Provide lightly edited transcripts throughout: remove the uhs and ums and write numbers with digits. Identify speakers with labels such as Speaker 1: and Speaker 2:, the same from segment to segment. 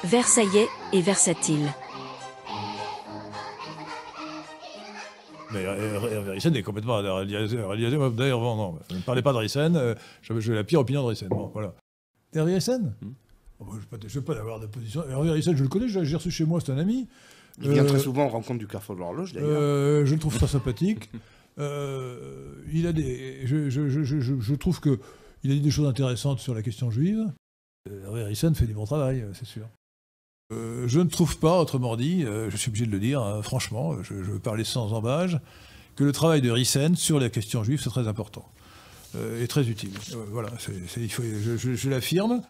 Speaker 1: Versaillais et versatile.
Speaker 2: Mais Hervé Ryssen est complètement réalisé. D'ailleurs, non, ne parlez pas de Ryssen. J'ai la pire opinion de Ryssen. Bon, voilà. Hervé Ryssen je ne veux pas avoir de position. Hervé Ryssen, je le connais, j'ai reçu chez moi, c'est un ami.
Speaker 3: Il vient très souvent en rencontre du Carrefour de l'Horloge, d'ailleurs.
Speaker 2: Je le trouve très sympathique. Il a des. Je trouve qu'il a dit des choses intéressantes sur la question juive. Hervé Ryssen fait du bon travail, c'est sûr. Je ne trouve pas, autrement dit, je suis obligé de le dire, hein, franchement, je veux parler sans embâge, que le travail de Ryssen sur la question juive, c'est très important et très utile. Voilà, je l'affirme.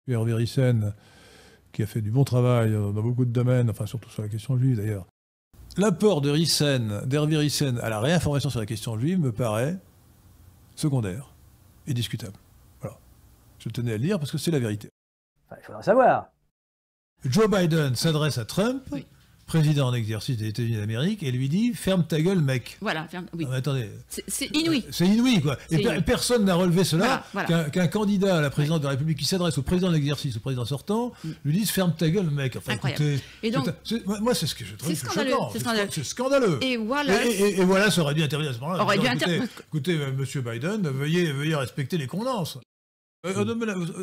Speaker 2: Hervé Ryssen, qui a fait du bon travail dans beaucoup de domaines, enfin surtout sur la question juive d'ailleurs. L'apport d'Hervé Ryssen à la réinformation sur la question juive me paraît secondaire et discutable. Voilà. Je tenais à le dire parce que c'est la vérité.
Speaker 4: Enfin, il faudra savoir.
Speaker 2: Joe Biden s'adresse à Trump, oui, président en exercice des États-Unis d'Amérique, et lui dit « Ferme ta gueule, mec ».
Speaker 5: Voilà, oui.
Speaker 2: Non, mais attendez.
Speaker 5: C'est inouï.
Speaker 2: C'est inouï, quoi. Et personne n'a relevé cela,
Speaker 5: voilà.
Speaker 2: qu'un candidat à la présidence de la République qui s'adresse au président en exercice, au président sortant, lui dise « Ferme ta gueule, mec ». Enfin, écoutez,
Speaker 5: et donc,
Speaker 2: moi, c'est ce que je trouve
Speaker 5: choquant.
Speaker 2: C'est scandaleux.
Speaker 5: Et voilà.
Speaker 2: Et voilà, ça aurait dû intervenir à ce moment-là.
Speaker 5: Écoutez,
Speaker 2: monsieur Biden, veuillez respecter les convenances.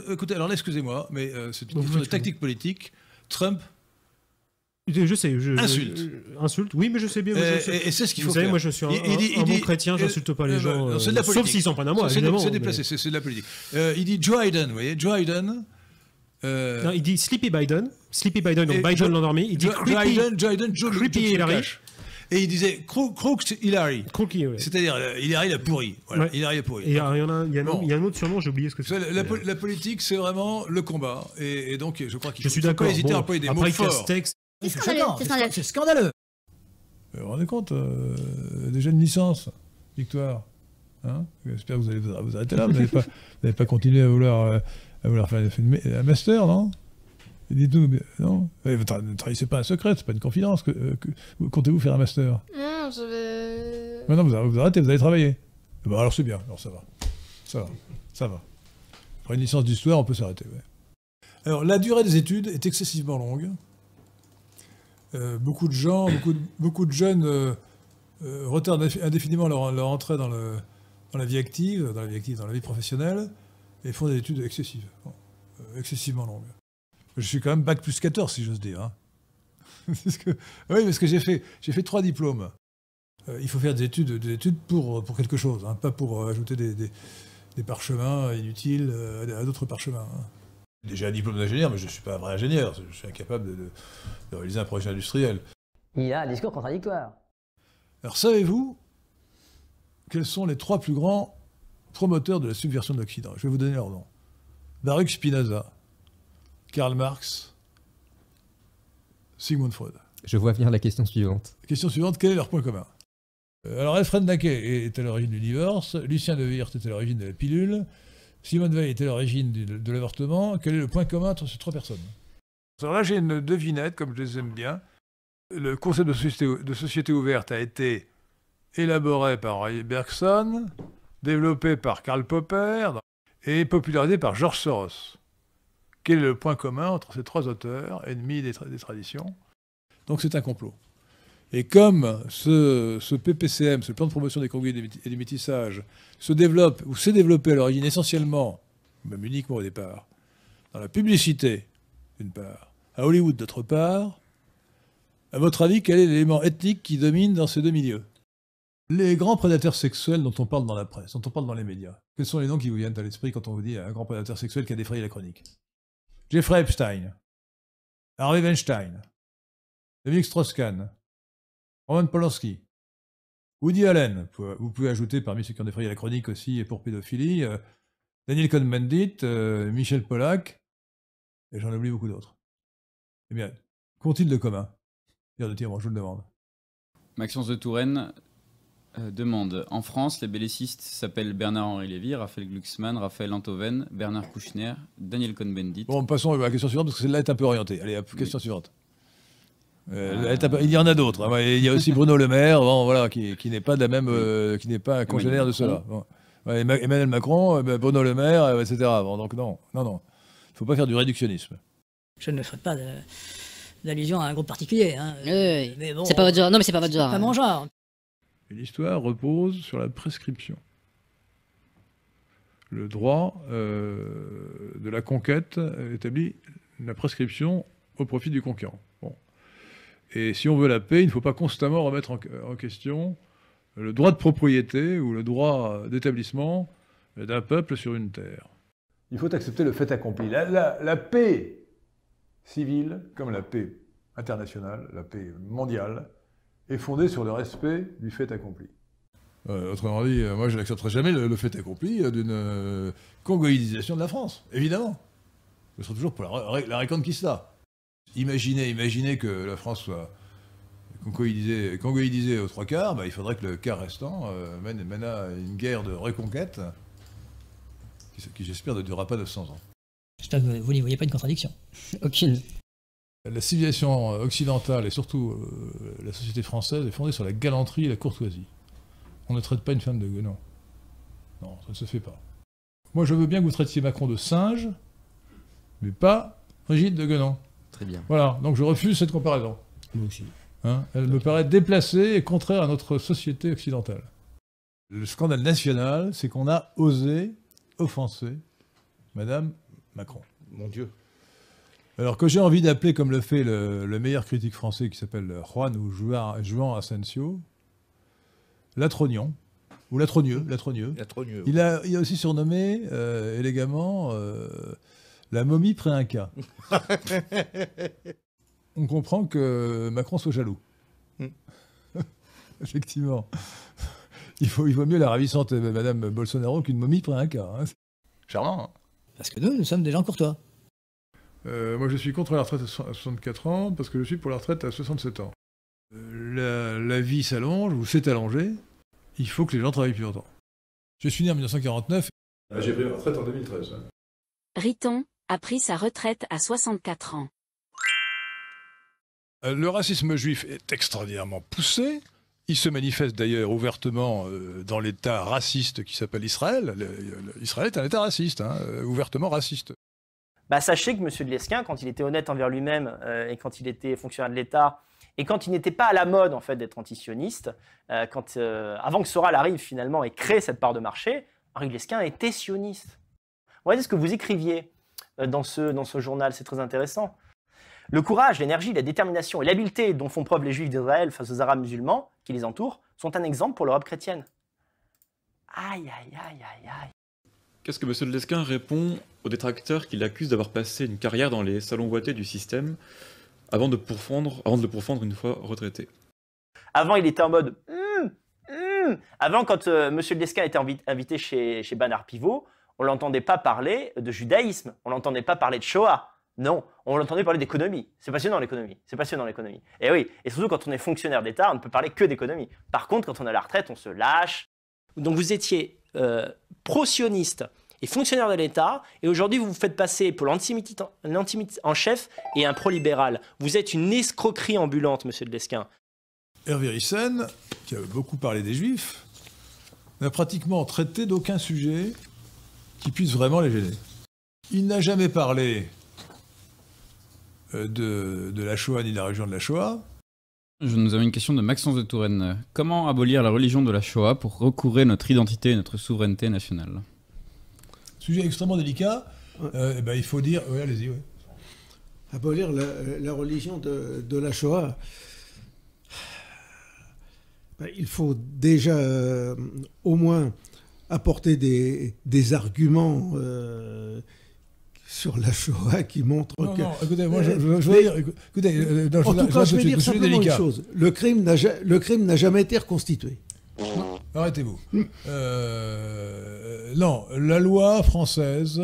Speaker 2: Écoutez, alors là, excusez-moi, mais c'est une question de tactique politique. Trump
Speaker 6: je sais,
Speaker 2: insulte,
Speaker 6: oui, mais je sais bien.
Speaker 2: Et c'est ce qu'il faut faire.
Speaker 6: Vous savez, moi je suis un bon chrétien, j'insulte pas les gens, sauf s'ils sont pas à moi, évidemment.
Speaker 2: C'est déplacé, c'est de la politique. Il dit Joe Biden, vous voyez, Joe Biden.
Speaker 6: Non, il dit Sleepy Biden, donc Biden l'endormi. Il dit Creepy Hillary.
Speaker 2: Et il disait Crooked Hillary. C'est-à-dire Hillary la pourrie. Voilà, Hillary la pourrie.
Speaker 6: Et il y a un autre surnom, j'ai oublié ce que c'est.
Speaker 2: La politique, c'est vraiment le combat. Et donc, je crois qu'il
Speaker 6: faut pas
Speaker 2: hésiter à employer des mots forts.
Speaker 4: C'est scandaleux.
Speaker 2: Vous vous rendez compte, déjà une licence, Victoire. Hein, j'espère que vous allez vous arrêter là. Vous n'allez pas continuer à vouloir faire un master, non? Dites-nous, non? Vous ne trahissez pas un secret, c'est pas une confidence. Comptez-vous faire un master?
Speaker 7: Non, je vais...
Speaker 2: Mais non, vous arrêtez, vous allez travailler. Bon, alors c'est bien, alors ça va. Après une licence d'histoire, on peut s'arrêter. Ouais. Alors, la durée des études est excessivement longue. Beaucoup de gens, beaucoup de jeunes retardent indéfiniment leur entrée dans la vie active, dans la vie professionnelle, et font des études excessives, excessivement longues. Je suis quand même bac plus 14, si j'ose dire. Hein. Oui, parce que j'ai fait 3 diplômes. Il faut faire des études pour quelque chose, hein, pas pour ajouter des parchemins inutiles à d'autres parchemins. Hein. J'ai déjà un diplôme d'ingénieur, mais je ne suis pas un vrai ingénieur. Je suis incapable de réaliser un projet industriel.
Speaker 4: Il a un discours contradictoire.
Speaker 2: Alors, savez-vous quels sont les 3 plus grands promoteurs de la subversion de l'Occident? Je vais vous donner leur nom. Baruch Spinoza, Karl Marx, Sigmund Freud.
Speaker 8: Je vois venir la question suivante.
Speaker 2: Question suivante, quel est leur point commun? Alors, Alfred Naquet est à l'origine du divorce, Lucien de Wirth est à l'origine de la pilule, Simone Veil est à l'origine de l'avortement. Quel est le point commun entre ces 3 personnes? Alors là, j'ai une devinette, comme je les aime bien. Le concept de société ouverte a été élaboré par Henri Bergson, développé par Karl Popper et popularisé par George Soros. Quel est le point commun entre ces 3 auteurs, ennemis des traditions? Donc c'est un complot. Et comme ce PPCM, ce plan de promotion des conduites et du métissage, se développe, ou s'est développé à l'origine essentiellement, même uniquement au départ, dans la publicité, d'une part, à Hollywood d'autre part, à votre avis, quel est l'élément ethnique qui domine dans ces 2 milieux? Les grands prédateurs sexuels dont on parle dans la presse, dont on parle dans les médias, quels sont les noms qui vous viennent à l'esprit quand on vous dit un grand prédateur sexuel qui a défrayé la chronique? Jeffrey Epstein, Harvey Weinstein, Dominique Strauss-Kahn, Roman Polanski, Woody Allen, vous pouvez ajouter parmi ceux qui ont défrayé la chronique aussi pour pédophilie, Daniel Cohn-Bendit, Michel Pollack, et j'en oublie beaucoup d'autres. Eh bien, qu'ont-ils de commun? Pierre de Tirement, je vous le demande.
Speaker 9: Maxence de Touraine demande: en France, les bellicistes s'appellent Bernard-Henri Lévy, Raphaël Glucksmann, Raphaël Antoven, Bernard Kouchner, Daniel Cohn-Bendit.
Speaker 2: Bon, passons à la question suivante, parce que celle-là est un peu orientée. Allez, question suivante. Il y en a d'autres. Hein. Il y a aussi Bruno Le Maire, bon, voilà, qui n'est pas de la même, qui n'est pas un congénère de cela. Bon. Ouais, Emmanuel Macron, Bruno Le Maire, etc. Bon, donc non. Il ne faut pas faire du réductionnisme.
Speaker 4: Je ne ferai pas d'allusion à un groupe particulier. Hein.
Speaker 10: Oui.
Speaker 4: Mais bon,
Speaker 10: c'est pas votre genre. Non, mais c'est pas votre genre.
Speaker 4: Pas mon genre.
Speaker 2: L'histoire repose sur la prescription. Le droit de la conquête établit la prescription au profit du conquérant. Bon. Et si on veut la paix, il ne faut pas constamment remettre en question le droit de propriété ou le droit d'établissement d'un peuple sur une terre. Il faut accepter le fait accompli. La paix civile, comme la paix internationale, la paix mondiale, est fondée sur le respect du fait accompli. Autrement dit, moi je n'accepterai jamais le fait accompli d'une congoïdisation de la France, évidemment. Je serai toujours pour la Reconquista. Imaginez que la France soit congoïdisée aux 3/4, il faudrait que le quart restant mène à une guerre de reconquête qui j'espère ne durera pas 900 ans.
Speaker 4: J'espère que vous n'y voyez pas une contradiction.
Speaker 10: Aucune.
Speaker 2: La civilisation occidentale et surtout la société française est fondée sur la galanterie et la courtoisie. On ne traite pas une femme de guenon. Non, ça ne se fait pas. Moi je veux bien que vous traitiez Macron de singe, mais pas Brigitte de Guenon.
Speaker 8: Très bien.
Speaker 2: Voilà, donc je refuse cette comparaison.
Speaker 8: Moi aussi.
Speaker 2: Hein, elle me paraît déplacée et contraire à notre société occidentale. Le scandale national, c'est qu'on a osé offenser Madame Macron.
Speaker 3: Mon Dieu.
Speaker 2: Alors que j'ai envie d'appeler, comme le fait le meilleur critique français qui s'appelle Juan ou Juan Asensio, Latronion, ou Latrogneux. Il a aussi surnommé élégamment la momie pré-inca. On comprend que Macron soit jaloux. Effectivement. Il vaut mieux la ravissante Madame Bolsonaro qu'une momie pré-inca. Hein. Charmant. Hein.
Speaker 4: Parce que nous sommes des gens courtois.
Speaker 2: Moi, je suis contre la retraite à 64 ans parce que je suis pour la retraite à 67 ans. La vie s'allonge ou s'est allongée. Il faut que les gens travaillent plus longtemps. Je suis né en 1949. J'ai pris ma retraite en 2013.
Speaker 1: Riton a pris sa retraite à 64 ans.
Speaker 2: Le racisme juif est extraordinairement poussé. Il se manifeste d'ailleurs ouvertement dans l'État raciste qui s'appelle Israël. Israël est un État raciste, ouvertement raciste.
Speaker 11: Sachez que M. de Lesquen, quand il était honnête envers lui-même et quand il était fonctionnaire de l'État, et quand il n'était pas à la mode en fait d'être antisioniste, avant que Soral arrive finalement et crée cette part de marché, Henri de Lesquen était sioniste. Regardez ce que vous écriviez dans ce journal, c'est très intéressant. Le courage, l'énergie, la détermination et l'habileté dont font preuve les Juifs d'Israël face aux Arabes musulmans qui les entourent sont un exemple pour l'Europe chrétienne. Aïe, aïe, aïe, aïe, aïe.
Speaker 12: Qu'est-ce que M. de Lesquen répond aux détracteurs qui l'accusent d'avoir passé une carrière dans les salons boités du système avant de le pourfendre une fois retraité?
Speaker 11: Avant, il était en mode Avant, quand M. de Lesquen était invité chez Bernard Pivot, on ne l'entendait pas parler de judaïsme, on ne l'entendait pas parler de Shoah. Non, on l'entendait parler d'économie. C'est passionnant l'économie. C'est passionnant l'économie. Et oui, et surtout quand on est fonctionnaire d'État, on ne peut parler que d'économie. Par contre, quand on a la retraite, on se lâche. Donc vous étiez pro-sioniste et fonctionnaire de l'État, et aujourd'hui vous vous faites passer pour l'antisémite en chef et un pro-libéral. Vous êtes une escroquerie ambulante, monsieur de Lesquen.
Speaker 2: Hervé Ryssen, qui a beaucoup parlé des Juifs, n'a pratiquement traité d'aucun sujet qui puisse vraiment les gêner. Il n'a jamais parlé de la Shoah ni de la région de la Shoah.
Speaker 9: Nous avons une question de Maxence de Touraine. Comment abolir la religion de la Shoah pour recouvrer notre identité et notre souveraineté nationale?
Speaker 2: Sujet extrêmement délicat. Il faut dire... Oui, allez-y. Oui.
Speaker 13: Abolir la religion de la Shoah. Il faut déjà au moins apporter des arguments sur la Shoah qui montrent que... Non,
Speaker 2: écoutez, moi je veux dire... Écoutez,
Speaker 13: en tout cas, je vais dire simplement une chose. Le crime n'a jamais été reconstitué.
Speaker 2: Non, arrêtez-vous. Non, la loi française,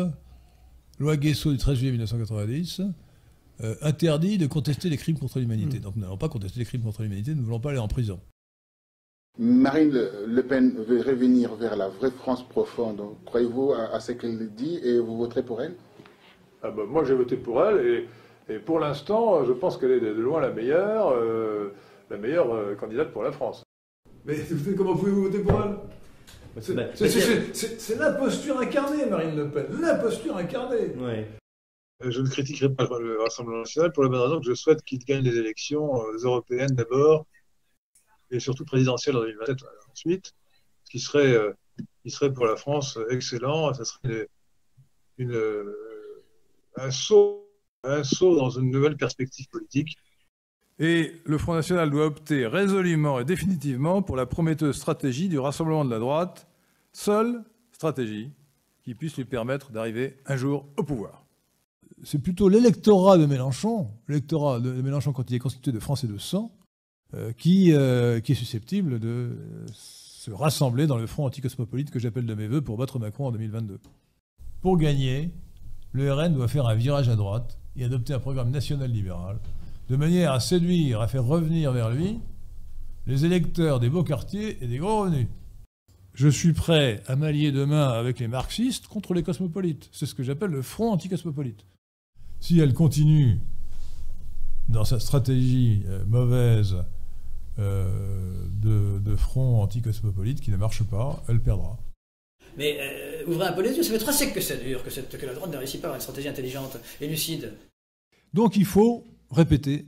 Speaker 2: loi Guesso du 13 juillet 1990, interdit de contester les crimes contre l'humanité. Donc nous n'allons pas contester les crimes contre l'humanité, nous ne voulons pas aller en prison.
Speaker 14: Marine Le Pen veut revenir vers la vraie France profonde. Croyez-vous à ce qu'elle dit et vous voterez pour elle?
Speaker 2: Moi j'ai voté pour elle et pour l'instant je pense qu'elle est de loin la meilleure candidate pour la France. Mais comment pouvez-vous voter pour elle? C'est l'imposture incarnée, Marine Le Pen, l'imposture incarnée.
Speaker 11: Ouais.
Speaker 10: Je ne critiquerai pas le Rassemblement national pour la bonne raison que je souhaite qu'il gagne les élections européennes d'abord et surtout présidentielles en 2027 ensuite, ce qui serait pour la France excellent. Ça serait un saut dans une nouvelle perspective politique.
Speaker 2: Et le Front National doit opter résolument et définitivement pour la prometteuse stratégie du rassemblement de la droite, seule stratégie qui puisse lui permettre d'arriver un jour au pouvoir. C'est plutôt l'électorat de Mélenchon, quand il est constitué de Français de sang, qui est susceptible de se rassembler dans le front anticosmopolite que j'appelle de mes voeux pour battre Macron en 2022. Pour gagner, le RN doit faire un virage à droite et adopter un programme national libéral, de manière à séduire, à faire revenir vers lui les électeurs des beaux quartiers et des gros revenus. Je suis prêt à m'allier demain avec les marxistes contre les cosmopolites. C'est ce que j'appelle le front anticosmopolite. Si elle continue dans sa stratégie mauvaise de front anticosmopolite qui ne marche pas, elle perdra.
Speaker 4: Mais ouvrez un peu les yeux, ça fait 3 siècles que ça dure, que la droite ne réussit pas à avoir une stratégie intelligente et lucide.
Speaker 2: Donc il faut répéter,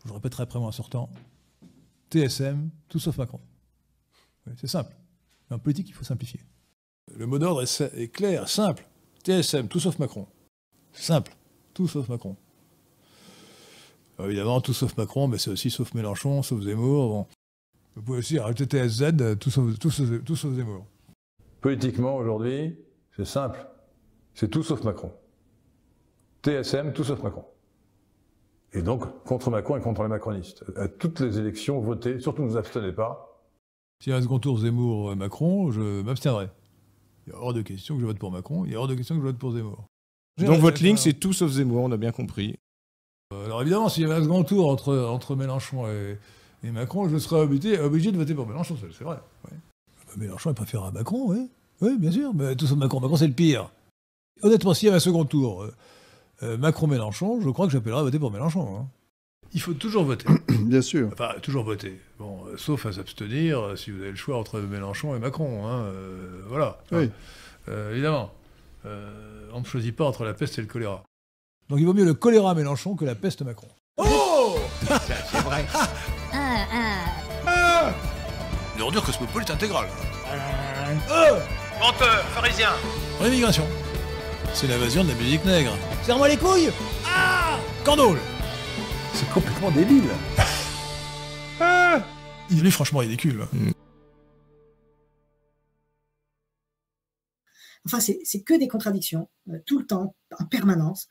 Speaker 2: je le répéterai après moi en sortant, TSM, tout sauf Macron. Oui, c'est simple. Mais en politique, il faut simplifier. Le mot d'ordre est clair, simple. TSM, tout sauf Macron. Simple, tout sauf Macron. Alors, évidemment, tout sauf Macron, mais c'est aussi sauf Mélenchon, sauf Zemmour. Bon. Vous pouvez aussi rajouter TSZ, tout sauf Zemmour. Politiquement, aujourd'hui, c'est simple. C'est tout sauf Macron. TSM, tout sauf Macron. Et donc, contre Macron et contre les macronistes. À toutes les élections, votez, surtout ne vous abstenez pas. S'il y a un second tour Zemmour-Macron, je m'abstiendrai. Il y a hors de question que je vote pour Macron, il y a hors de question que je vote pour Zemmour.
Speaker 15: Donc votre ligne, c'est tout sauf Zemmour, on a bien compris.
Speaker 2: Alors évidemment, s'il y avait un second tour entre Mélenchon et Macron, je serais obligé de voter pour Mélenchon, c'est vrai. Ouais. Mélenchon, il préfère Macron, oui. Oui, bien sûr, mais tout sauf Macron. Macron, c'est le pire. Honnêtement, s'il y avait un second tour Macron-Mélenchon, je crois que j'appellerais à voter pour Mélenchon. Hein. Il faut toujours voter.
Speaker 13: Bien sûr.
Speaker 2: Enfin, toujours voter. Bon, sauf à s'abstenir si vous avez le choix entre Mélenchon et Macron. Hein, voilà.
Speaker 13: Oui.
Speaker 2: Évidemment. On ne choisit pas entre la peste et le choléra. Donc il vaut mieux le choléra Mélenchon que la peste Macron. Oh
Speaker 15: c'est vrai.
Speaker 2: Une ordure cosmopolite intégrale.
Speaker 6: Menteur, pharisien.
Speaker 2: Rémigration. C'est l'invasion de la musique nègre. Serre-moi les couilles. Candole. C'est complètement débile. Il est franchement ridicule.
Speaker 16: Enfin, c'est que des contradictions, tout le temps, en permanence.